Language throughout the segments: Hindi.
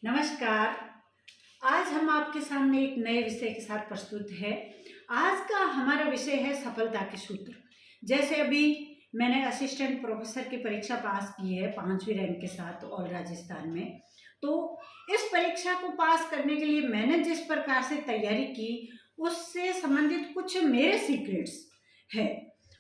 नमस्कार। आज हम आपके सामने एक नए विषय के साथ प्रस्तुत है। आज का हमारा विषय है सफलता के सूत्र। जैसे अभी मैंने असिस्टेंट प्रोफेसर की परीक्षा पास की है 5वीं रैंक के साथ ऑल राजस्थान में। तो इस परीक्षा को पास करने के लिए मैंने जिस प्रकार से तैयारी की उससे संबंधित कुछ मेरे सीक्रेट्स है।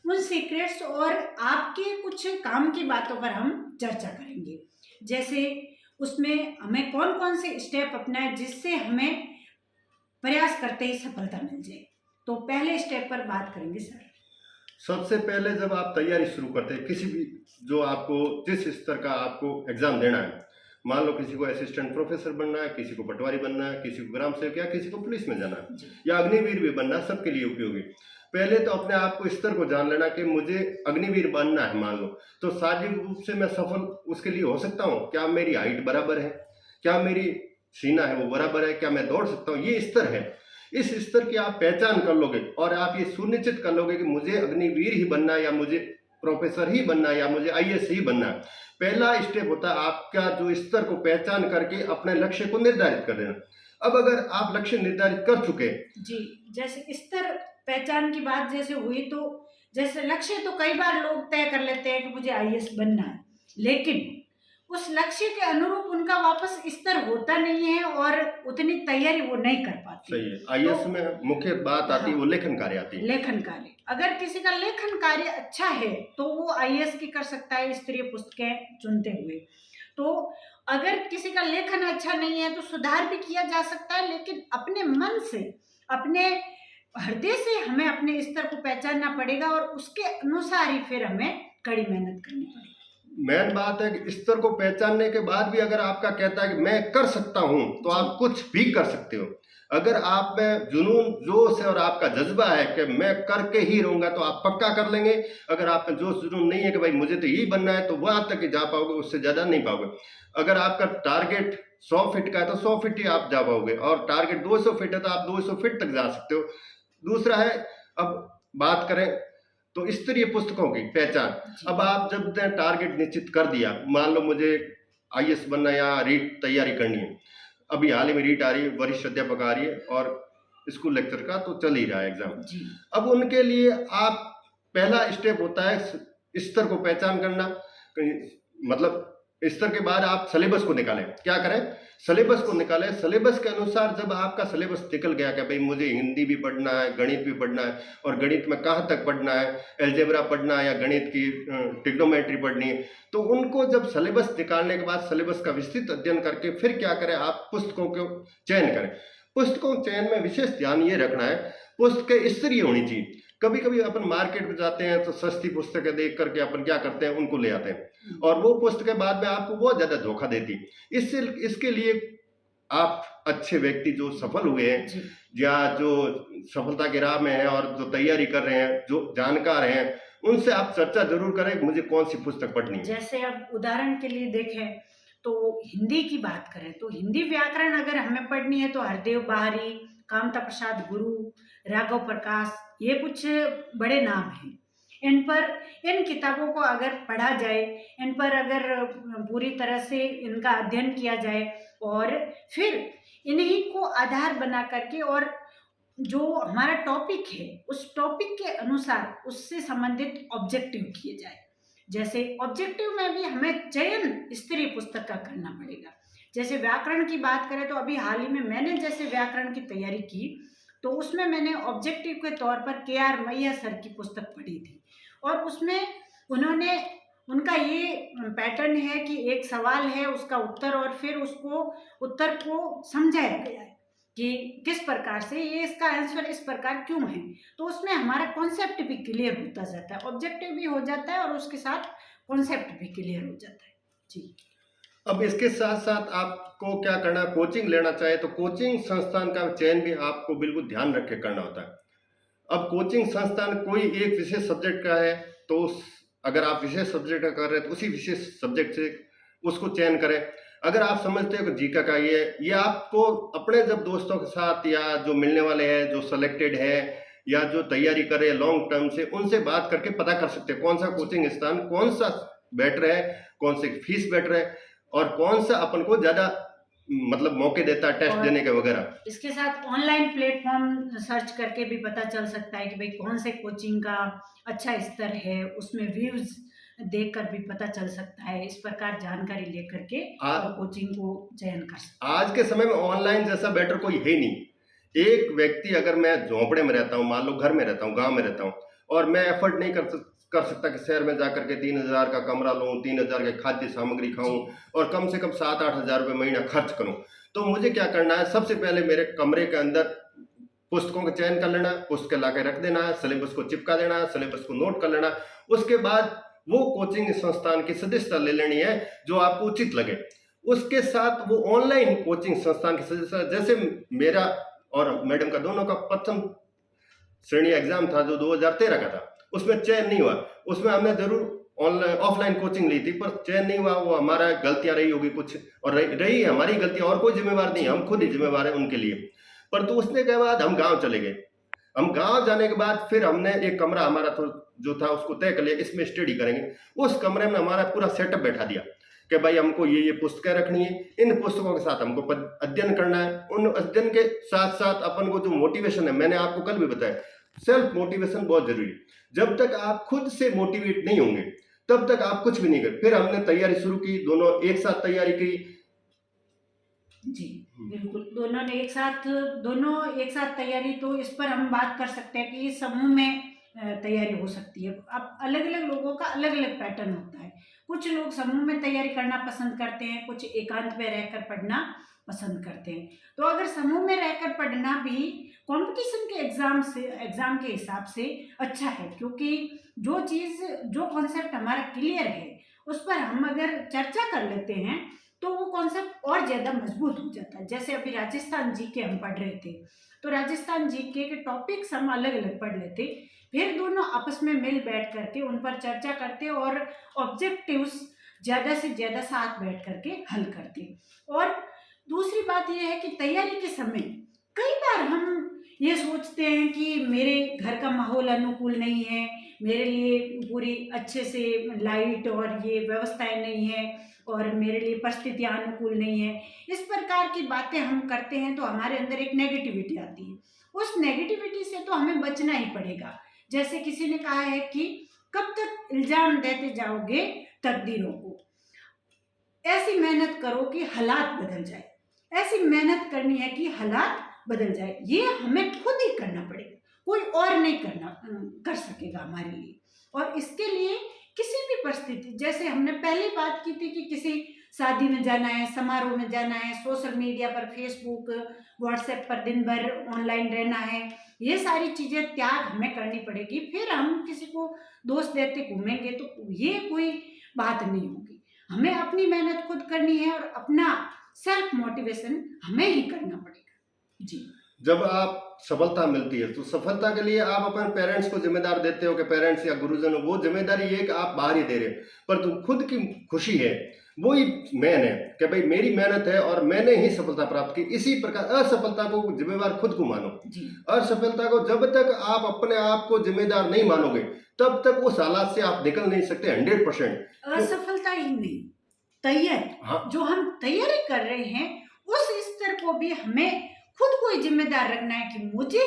उन सीक्रेट्स और आपके कुछ काम की बातों पर हम चर्चा करेंगे। जैसे उसमें हमें कौन कौन से स्टेप अपनाए जिससे हमें प्रयास करते ही सफलता मिल जाए। तो पहले स्टेप पर बात करेंगे सर। सबसे पहले जब आप तैयारी शुरू करते हैं किसी भी जो आपको जिस स्तर का आपको एग्जाम देना है, मान लो किसी को असिस्टेंट प्रोफेसर बनना है, किसी को पटवारी बनना है, किसी को ग्राम सेवक या किसी को पुलिस में जाना है या अग्निवीर भी बनना है, सबके लिए उपयोगी। पहले तो अपने आप को स्तर को जान लेना कि मुझे अग्निवीर बनना है मान लो, तो शारीरिक रूप से मैं सफल उसके लिए हो सकता हूँ? क्या मेरी हाइट बराबर है? क्या मेरी सीना है वो बराबर है? क्या मैं दौड़ सकता हूँ? ये स्तर है। इस स्तर की आप पहचान कर लोगे और आप ये सुनिश्चित कर लोगे कि मुझे अग्निवीर ही बनना है या मुझे प्रोफेसर ही बनना है या मुझे आईएएस ही बनना है। पहला स्टेप होता है आपका जो स्तर को पहचान करके अपने लक्ष्य को निर्धारित कर देना। अब अगर आप लक्ष्य निर्धारित कर चुके जी, जैसे स्तर पहचान की बात जैसे हुई, तो जैसे लक्ष्य तो कई बार लोग तय कर लेते हैं कि मुझे आईएएस बनना है, लेकिन उस लक्ष्य के अनुरूप उनका वापस स्तर होता नहीं है और उतनी तैयारी वो नहीं कर पाते। सही है। आईएएस तो में मुख्य बात आती है वो लेखन कार्य आती है। लेखन कार्य, अगर किसी का लेखन कार्य अच्छा है तो वो आईएएस की कर सकता है स्तरीय पुस्तकें चुनते हुए। तो अगर किसी का लेखन अच्छा नहीं है तो सुधार भी किया जा सकता है, लेकिन अपने मन से, अपने हृदय से हमें अपने स्तर को पहचानना पड़ेगा और उसके अनुसार ही फिर हमें कड़ी मेहनत करनी पड़ेगी। मेन बात है कि स्तर को पहचानने के बाद भी अगर आपका कहता है कि मैं कर सकता हूं, तो आप कुछ भी कर सकते हो। अगर आप में जुनून, जोश है और आपका जज्बा है कि मैं करके ही रहूंगा, तो आप पक्का कर लेंगे। अगर आप में जोश जुनून नहीं है कि भाई मुझे तो यही बनना है, तो वहां तक ही जा पाओगे, उससे ज्यादा नहीं पाओगे। अगर आपका टारगेट 100 फीट का है तो 100 फीट ही आप जा पाओगे, और टारगेट 200 फीट है तो आप 200 फीट तक जा सकते हो। दूसरा है, अब बात करें तो स्तरीय पुस्तकों की पहचान। अब आप जब टारगेट निश्चित कर दिया, मान लो मुझे आईएएस बनना या रीट तैयारी करनी है, अभी हाल ही में रीट आ रही है, वरिष्ठ अध्यापक आ रही है और स्कूल लेक्चर का तो चल ही रहा है एग्जाम। अब उनके लिए आप पहला स्टेप होता है स्तर को पहचान करना। मतलब स्तर के बाद आप सिलेबस को निकालें। क्या करें? सिलेबस को निकालें। सिलेबस के अनुसार जब आपका सिलेबस निकल गया कि भाई मुझे हिंदी भी पढ़ना है, गणित भी पढ़ना है, और गणित में कहाँ तक पढ़ना है, एल्जेब्रा पढ़ना है या गणित की ट्रिग्नोमेट्री पढ़नी है, तो उनको जब सिलेबस निकालने के बाद सिलेबस का विस्तृत अध्ययन करके फिर क्या करें, आप पुस्तकों को चयन करें। पुस्तकों चयन में विशेष ध्यान ये रखना है, पुस्तकें स्तरीय होनी चाहिए। कभी कभी अपन मार्केट में जाते हैं तो सस्ती पुस्तकें देख करके अपन क्या करते हैं, उनको ले आते हैं, और वो पुस्तकें बाद में आपको बहुत ज्यादा धोखा देती। इसके लिए आप अच्छे व्यक्ति जो सफल हुए हैं या जो सफलता की राह में हैं और जो तैयारी कर रहे हैं, जो जानकार हैं, उनसे आप चर्चा जरूर करें मुझे कौन सी पुस्तक पढ़नी है। जैसे अब उदाहरण के लिए देखें तो हिंदी की बात करें तो हिंदी व्याकरण अगर हमें पढ़नी है तो हरदेव बाहरी, कामता प्रसाद गुरु, राघव प्रकाश, ये कुछ बड़े नाम हैं। इन किताबों को अगर पढ़ा जाए, इन पर अगर पूरी तरह से इनका अध्ययन किया जाए और फिर इन्हीं को आधार बना करके और जो हमारा टॉपिक है उस टॉपिक के अनुसार उससे संबंधित ऑब्जेक्टिव किए जाए। जैसे ऑब्जेक्टिव में भी हमें चयन स्तरीय पुस्तक का करना पड़ेगा। जैसे व्याकरण की बात करें तो अभी हाल ही में मैंने जैसे व्याकरण की तैयारी की तो उसमें मैंने ऑब्जेक्टिव के तौर पर KR मैया सर की पुस्तक पढ़ी थी, और उसमें उन्होंने उनका ये पैटर्न है कि एक सवाल है, उसका उत्तर, और फिर उसको उत्तर को समझाया गया है कि किस प्रकार से ये इसका आंसर इस प्रकार क्यों है। तो उसमें हमारा कॉन्सेप्ट भी क्लियर होता जाता है, ऑब्जेक्टिव भी हो जाता है और उसके साथ कॉन्सेप्ट भी क्लियर हो जाता है। जी। अब इसके साथ साथ आपको क्या करना, कोचिंग लेना चाहे तो कोचिंग संस्थान का चयन भी आपको बिल्कुल ध्यान रख के करना होता है। अब कोचिंग संस्थान कोई एक विशेष सब्जेक्ट का है तो अगर आप विशेष सब्जेक्ट का कर रहे हैं तो उसी विशेष सब्जेक्ट से उसको चयन करें। अगर आप समझते हो कि जीका का ये आपको अपने जब दोस्तों के साथ या जो मिलने वाले हैं, जो सेलेक्टेड है या जो तैयारी करे लॉन्ग टर्म से, उनसे बात करके पता कर सकते हैं कौन सा कोचिंग स्थान कौन सा बेटर है, कौन सी फीस बेटर है और कौन सा अपन को ज्यादा मतलब मौके देता है टेस्ट और देने के वगैरह। इसके साथ ऑनलाइन प्लेटफॉर्म सर्च करके भी पता चल सकता है कि भाई कौन से कोचिंग का अच्छा स्तर है, उसमें व्यूज देखकर भी पता चल सकता है। इस प्रकार जानकारी लेकर के और आ- कोचिंग को चयन कर सकते आज के समय में ऑनलाइन जैसा बेटर कोई है नहीं। एक व्यक्ति, अगर मैं झोंपड़े में रहता हूँ, मान लो घर में रहता हूँ, गांव में रहता हूँ, और मैं एफर्ट नहीं कर सकता कि शहर में जाकर के 3,000 का कमरा लूँ, 3,000 की खाद्य सामग्री हैं। खाऊं जी, और कम से कम 7-8 हजार रुपये महीना खर्च करूं, तो मुझे क्या करना है? सबसे पहले मेरे कमरे के अंदर पुस्तकों का चयन कर लेना, पुस्तकें ला के रख देना है, सिलेबस को चिपका देना है, सिलेबस को नोट कर लेना। उसके बाद वो कोचिंग संस्थान की सदस्यता ले लेनी है जो आपको उचित लगे। उसके साथ वो ऑनलाइन कोचिंग संस्थान की सदस्यता, जैसे मेरा और मैडम का दोनों का प्रथम श्रेणी एग्जाम था जो 2013 का था, उसमें चयन नहीं हुआ। उसमें हमने जरूर ऑनलाइन ऑफलाइन कोचिंग ली थी, पर चयन नहीं हुआ। वो हमारा गलतियां रही होगी कुछ, और रही है हमारी गलतियां, और कोई जिम्मेवार नहीं, हम खुद ही जिम्मेवार हैं उनके लिए। पर तो उसने के बाद हम गांव चले गए। हम गांव जाने के बाद फिर हमने एक कमरा हमारा तो जो था उसको तय कर लिया, इसमें स्टडी करेंगे। उस कमरे में हमारा पूरा सेटअप बैठा दिया कि भाई हमको ये पुस्तकें रखनी है, इन पुस्तकों के साथ हमको अध्ययन करना है। उन अध्ययन के साथ साथ अपन को जो मोटिवेशन है, मैंने आपको कल भी बताया, सेल्फ मोटिवेशन बहुत जरूरी है। जब तक आप खुद से मोटिवेट नहीं होंगे तब तक आप कुछ भी नहीं कर। फिर हमने तैयारी शुरू की, दोनों एक साथ तैयारी की। जी, बिल्कुल। दोनों एक साथ तैयारी, तो इस पर हम बात कर सकते हैं कि समूह में तैयारी हो सकती है। अब अलग-अलग लोगों का अलग-अलग पैटर्न होता है। कुछ लोग समूह में तैयारी करना पसंद करते हैं, कुछ एकांत में रहकर पढ़ना पसंद करते हैं। तो अगर समूह में रहकर पढ़ना भी कॉम्पिटिशन के एग्ज़ाम के हिसाब से अच्छा है, क्योंकि जो कॉन्सेप्ट हमारा क्लियर है, उस पर हम अगर चर्चा कर लेते हैं तो वो कॉन्सेप्ट और ज़्यादा मजबूत हो जाता है। जैसे अभी राजस्थान जीके हम पढ़ रहे थे, तो राजस्थान जीके के टॉपिक्स हम अलग-अलग पढ़ लेते, फिर दोनों आपस में मिल बैठ करके उन पर चर्चा करते और ऑब्जेक्टिव्स ज़्यादा से ज़्यादा साथ बैठ करके हल करते। और दूसरी बात ये है कि तैयारी के समय कई बार हम ये सोचते हैं कि मेरे घर का माहौल अनुकूल नहीं है, मेरे लिए पूरी अच्छे से लाइट और ये व्यवस्थाएँ नहीं है, और मेरे लिए परिस्थितियाँ अनुकूल नहीं है। इस प्रकार की बातें हम करते हैं तो हमारे अंदर एक नेगेटिविटी आती है। उस नेगेटिविटी से तो हमें बचना ही पड़ेगा। जैसे किसी ने कहा है कि कब तक इल्ज़ाम देते जाओगे तकदीरों को? ऐसी मेहनत करो कि हालात बदल जाए। ऐसी मेहनत करनी है कि हालात बदल जाए। ये हमें खुद ही करना पड़ेगा, कोई और नहीं कर सकेगा हमारे लिए। और इसके लिए किसी भी परिस्थिति, जैसे हमने पहले बात की थी कि किसी शादी में जाना है, समारोह में जाना है, सोशल मीडिया पर फेसबुक व्हाट्सएप पर दिन भर ऑनलाइन रहना है, ये सारी चीज़ें त्याग हमें करनी पड़ेगी। फिर हम किसी को दोष देते घूमेंगे तो ये कोई बात नहीं होगी। हमें अपनी मेहनत खुद करनी है और अपना सेल्फ मोटिवेशन हमें ही करना पड़ेगा। जी, जब आप सफलता मिलती है तो सफलता के लिए आप अपने पेरेंट्स को जिम्मेदार देते हो कि पेरेंट्स या गुरुजन, वो जिम्मेदारी ये कि आप बाहर ही दे रहे हो, पर तुम खुद की खुशी है वो ही मेन है कि भाई मेरी मेहनत है और मैंने ही सफलता प्राप्त की। इसी प्रकार असफलता को जिम्मेवार खुद को मानो। जी, असफलता को जब तक आप अपने आप को जिम्मेदार नहीं मानोगे तब तक उस हालात से आप निकल नहीं सकते 100%। असफलता ही नहीं, तैयारी, हाँ, जो हम तैयारी कर रहे हैं उस स्तर को भी हमें खुद को ही जिम्मेदार रखना है कि मुझे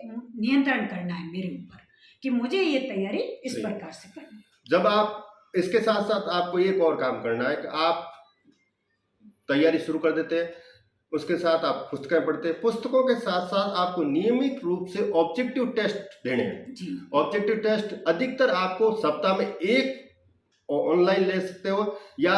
नियंत्रण करना है मेरे ऊपर, कि मुझे ये तैयारी इस सही। प्रकार से करनी है। जब आप इसके साथ साथ आपको एक और काम करना है कि आप तैयारी शुरू कर देते हैं, उसके साथ आप पुस्तकें पढ़ते हैं। पुस्तकों के साथ साथ आपको नियमित रूप से ऑब्जेक्टिव टेस्ट देने हैं। जी, ऑब्जेक्टिव टेस्ट अधिकतर आपको सप्ताह में एक ऑनलाइन ले सकते हो, या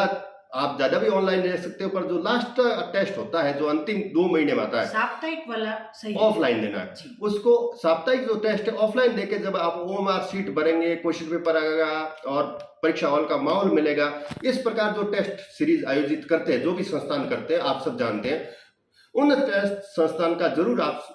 आप ज़्यादा भी ऑनलाइन ले सकते हो, पर जो लास्ट टेस्ट होता है जो अंतिम 2 महीने में आता है, साप्ताहिक वाला सही है। ऑफलाइन देना है। जी, उसको साप्ताहिक जो टेस्ट है ऑफलाइन देके जब आप ओएमआर शीट भरेंगे, क्वेश्चन पेपर आएगा और परीक्षा हॉल का माहौल मिलेगा। इस प्रकार जो टेस्ट सीरीज आयोजित करते हैं, जो भी संस्थान करते हैं, आप सब जानते हैं, उन टेस्ट संस्थान का जरूर आप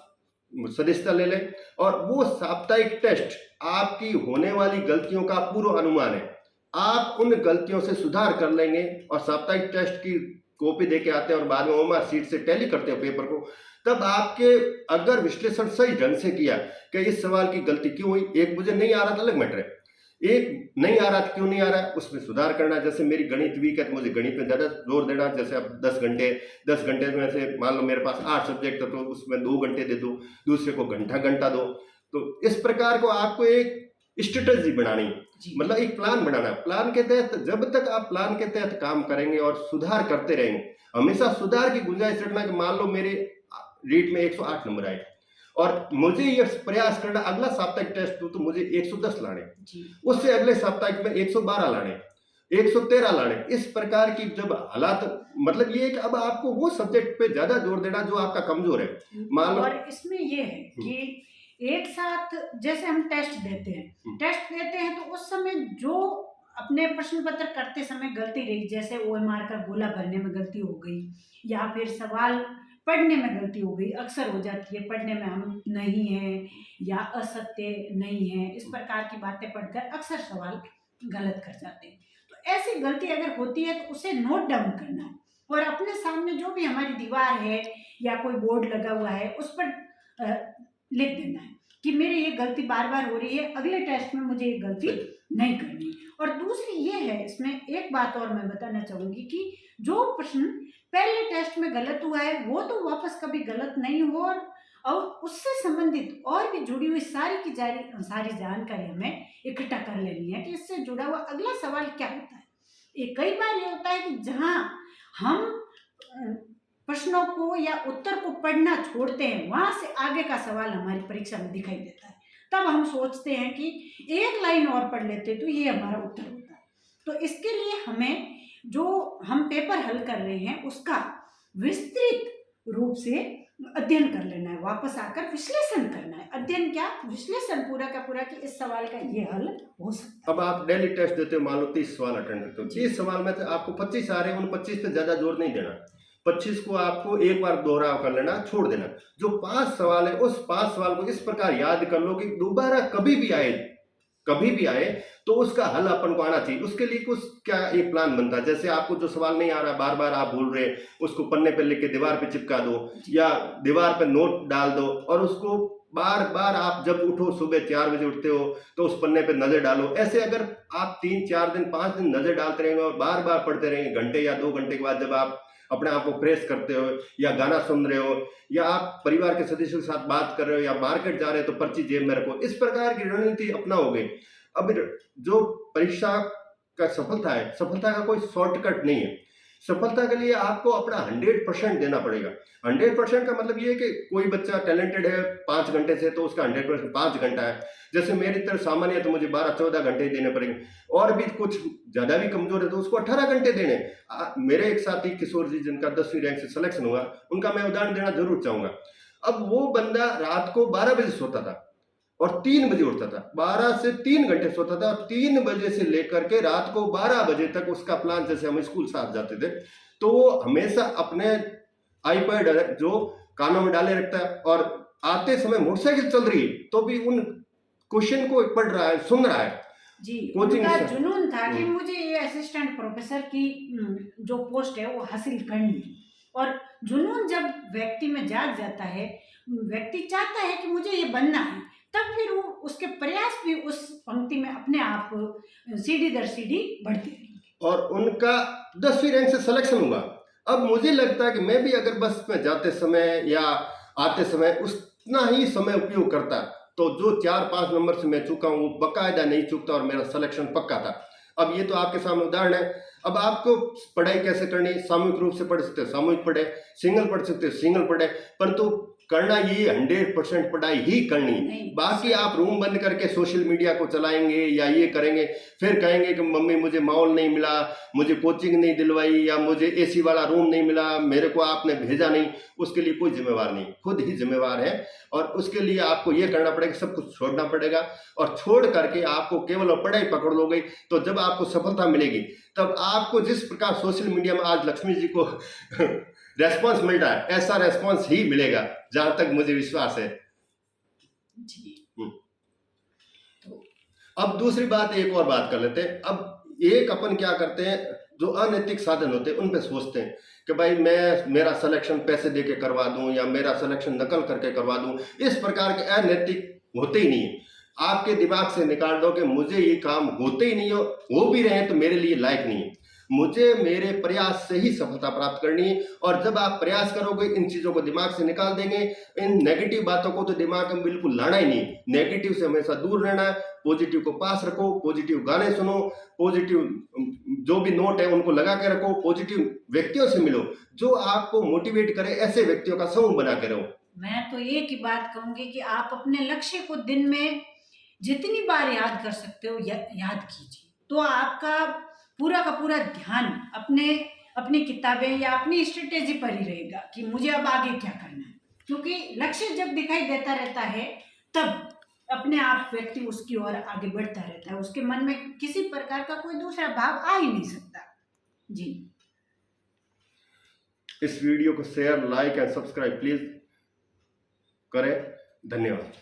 सदस्यता ले लें। और वो साप्ताहिक टेस्ट आपकी होने वाली गलतियों का पूर्व अनुमान है। आप उन गलतियों से सुधार कर लेंगे और साप्ताहिक टेस्ट की कॉपी देके आते हैं और बाद में ओएमआर शीट से टैली करते हैं पेपर को, तब आपके अगर विश्लेषण सही ढंग से किया कि इस सवाल की गलती क्यों हुई, एक मुझे नहीं आ रहा था अलग मैटर है, एक नहीं आ रहा था, क्यों नहीं आ रहा है, उसमें सुधार करना। जैसे मेरी गणित वीक है तो मुझे गणित पे ज़्यादा जोर देना। जैसे अब 10 घंटे में से मान लो मेरे पास 8 सब्जेक्ट है, तो उसमें 2 घंटे दे दो, दूसरे को घंटा दो। तो इस प्रकार को आपको एक स्ट्रेटजी बनानी, जी मतलब एक प्लान बनाना। प्लान के तहत जब तक आप प्लान के तहत काम करेंगे और सुधार करते रहेंगे, हमेशा सुधार की गुंजाइश रखना कि मान लो मेरे रीट में 108 नंबर आए और मुझे ये प्रयास करना अगला साप्ताहिक टेस्ट दूं तो मुझे 110 लाने, जी उससे अगले साप्ताहिक में 112 लाने, 113 लाने। इस प्रकार की जब हालात, मतलब ये है कि अब आपको वो सब्जेक्ट पे ज्यादा जोर देना जो आपका कमजोर है। मान लो और इसमें ये है कि एक साथ जैसे हम टेस्ट देते हैं तो उस समय जो अपने प्रश्न पत्र करते समय गलती रही, जैसे ओएमआर का गोला भरने में गलती हो गई या फिर सवाल पढ़ने में गलती हो गई, अक्सर हो जाती है, पढ़ने में हम नहीं हैं या असत्य नहीं है, इस प्रकार की बातें पढ़कर अक्सर सवाल गलत कर जाते हैं। तो ऐसी गलती अगर होती है तो उसे नोट डाउन करना है और अपने सामने जो भी हमारी दीवार है या कोई बोर्ड लगा हुआ है उस पर लिख देना है कि मेरी ये गलती बार बार हो रही है, अगले टेस्ट में मुझे ये गलती नहीं करनी। और दूसरी ये है, इसमें एक बात और मैं बताना चाहूंगी कि जो प्रश्न पहले टेस्ट में गलत हुआ है वो तो वापस कभी गलत नहीं हो, और उससे संबंधित और भी जुड़ी हुई सारी जानकारी हमें इकट्ठा कर लेनी है कि इससे जुड़ा हुआ अगला सवाल क्या होता है। ये कई बार ये होता है कि जहां हम प्रश्नों को या उत्तर को पढ़ना छोड़ते हैं, वहां से आगे का सवाल हमारी परीक्षा में दिखाई देता है, तब हम सोचते हैं कि एक लाइन और पढ़ लेते तो ये हमारा उत्तर होता है। तो इसके लिए हमें जो हम पेपर हल कर रहे हैं उसका विस्तृत रूप से अध्ययन कर लेना है, वापस आकर विश्लेषण करना है। अध्ययन क्या, विश्लेषण पूरा का पूरा कि इस सवाल का ये हल हो सकता है। अब आप डेली टेस्ट देते हो, मान लो 30 सवाल अटेंड करते हो, 30 सवाल में से आपको 25 आ रहे हैं, उन 25 पे ज्यादा जोर नहीं देना, 25 को आपको एक बार दोहराव कर लेना, छोड़ देना। जो 5 सवाल है उस 5 सवाल को इस प्रकार याद कर लो कि दोबारा कभी भी आए तो उसका हल अपन को आना चाहिए। उसके लिए कुछ क्या एक प्लान बनता है। जैसे आपको जो सवाल नहीं आ रहा, बार बार आप भूल रहे, उसको पन्ने पे लिख के दीवार पे चिपका दो या दीवार पे नोट डाल दो और उसको बार बार आप जब उठो, सुबह 4 बजे उठते हो तो उस पन्ने पे नजर डालो। ऐसे अगर आप 3-4 दिन 5 दिन नजर डालते रहेंगे और बार बार पढ़ते रहेंगे, घंटे या 2 घंटे के बाद जब आप अपने आप को फ्रेश करते हो या गाना सुन रहे हो या आप परिवार के सदस्यों के साथ बात कर रहे हो या मार्केट जा रहे हो तो पर्ची जेब में रखो, इस प्रकार की रणनीति अपनाओगे। अब जो परीक्षा का सफलता का कोई शॉर्टकट नहीं है। सफलता के लिए आपको अपना 100% देना पड़ेगा। 100% का मतलब ये है कि कोई बच्चा टैलेंटेड है 5 घंटे से तो उसका 100% 5 घंटा है। जैसे मेरी तरह सामान्य है तो मुझे 12-14 घंटे देने पड़ेंगे, और भी कुछ ज़्यादा भी कमजोर है तो उसको 18 घंटे देने। मेरे एक साथी किशोर जी जिनका 10वीं रैंक से सिलेक्शन हुआ, उनका मैं उदाहरण देना जरूर चाहूँगा। अब वो बंदा रात को 12 बजे सोता था और 3 बजे उठता था, 12 से 3 घंटे सोता था और 3 बजे से लेकर के रात को 12 बजे तक उसका प्लान, जैसे हम स्कूल साथ जाते थे तो वो हमेशा अपने आईपैड जो कानों में डाले रखता है और आते समय मोटरसाइकिल चल रही है तो भी उन क्वेश्चन को पढ़ रहा है, सुन रहा है। जी, कोचिंग उनका जुनून था कि मुझे ये असिस्टेंट प्रोफेसर की जो पोस्ट है वो हासिल करनी है। और जुनून जब व्यक्ति में जाग जाता है, व्यक्ति चाहता है कि मुझे ये बनना है, तब फिर वो उसके प्रयास भी उस पंक्ति में अपने आप सीढ़ी दर सीढ़ी बढ़ते रहेंगे। और उनका 10वीं रैंक से सिलेक्शन हुआ। अब मुझे लगता है कि मैं भी अगर बस में जाते समय या आते समय उतना ही समय उपयोग करता तो जो 4-5 नंबर से मैं चुका हूँ वो बाकायदा नहीं चुकता और मेरा सिलेक्शन पक्का था। अब ये तो आपके सामने उदाहरण है। अब आपको पढ़ाई कैसे करनी, सामूहिक रूप से पढ़ सकते हो सामूहिक पढ़े, सिंगल पढ़ सकते हो सिंगल पढ़े, परंतु करना ये 100% पढ़ाई ही करनी है। बाकी आप रूम बंद करके सोशल मीडिया को चलाएंगे या ये करेंगे, फिर कहेंगे कि मम्मी मुझे माहौल नहीं मिला, मुझे कोचिंग नहीं दिलवाई या मुझे एसी वाला रूम नहीं मिला, मेरे को आपने भेजा नहीं। उसके लिए कोई जिम्मेवार नहीं, खुद ही जिम्मेवार है। और उसके लिए आपको ये करना पड़ेगा, सब कुछ छोड़ना पड़ेगा और छोड़ करके आपको केवल पढ़ाई पकड़ लोगे तो जब आपको सफलता मिलेगी तब आपको जिस प्रकार सोशल मीडिया में आज लक्ष्मी जी को रेस्पॉन्स मिल रहा है ऐसा रेस्पॉन्स ही मिलेगा, जहां तक मुझे विश्वास है जी। अब दूसरी बात, एक और बात कर लेते हैं। अब एक अपन क्या करते हैं, जो अनैतिक साधन होते हैं उन पे सोचते हैं कि भाई मैं मेरा सिलेक्शन पैसे दे के करवा दूं या मेरा सिलेक्शन नकल करके करवा दूं। इस प्रकार के अनैतिक होते ही नहीं है। आपके दिमाग से निकाल दो कि मुझे ये काम होते ही नहीं हो भी रहे हैं तो मेरे लिए लायक नहीं है, मुझे मेरे प्रयास से ही सफलता प्राप्त करनी है। और जब आप प्रयास करोगे, इन चीजों को दिमाग से निकाल देंगे, इन नेगेटिव बातों को तो दिमाग में बिल्कुल लाना ही नहीं, नेगेटिव से हमेशा दूर रहना है, पॉजिटिव को पास रखो, पॉजिटिव गाने सुनो, पॉजिटिव जो भी नोट है उनको लगा के रखो, पॉजिटिव व्यक्तियों से मिलो जो आपको मोटिवेट करे, ऐसे व्यक्तियों का समूह बना के रहो। मैं तो एक ही बात कहूंगी कि आप अपने लक्ष्य को दिन में जितनी बार याद कर सकते हो याद कीजिए, तो आपका पूरा का पूरा ध्यान अपनी किताबें या अपनी स्ट्रेटेजी पर ही रहेगा कि मुझे अब आगे क्या करना है। क्योंकि लक्ष्य जब दिखाई देता रहता है तब अपने आप व्यक्ति उसकी ओर आगे बढ़ता रहता है, उसके मन में किसी प्रकार का कोई दूसरा भाव आ ही नहीं सकता। जी, इस वीडियो को share, like and subscribe please करें। धन्यवाद।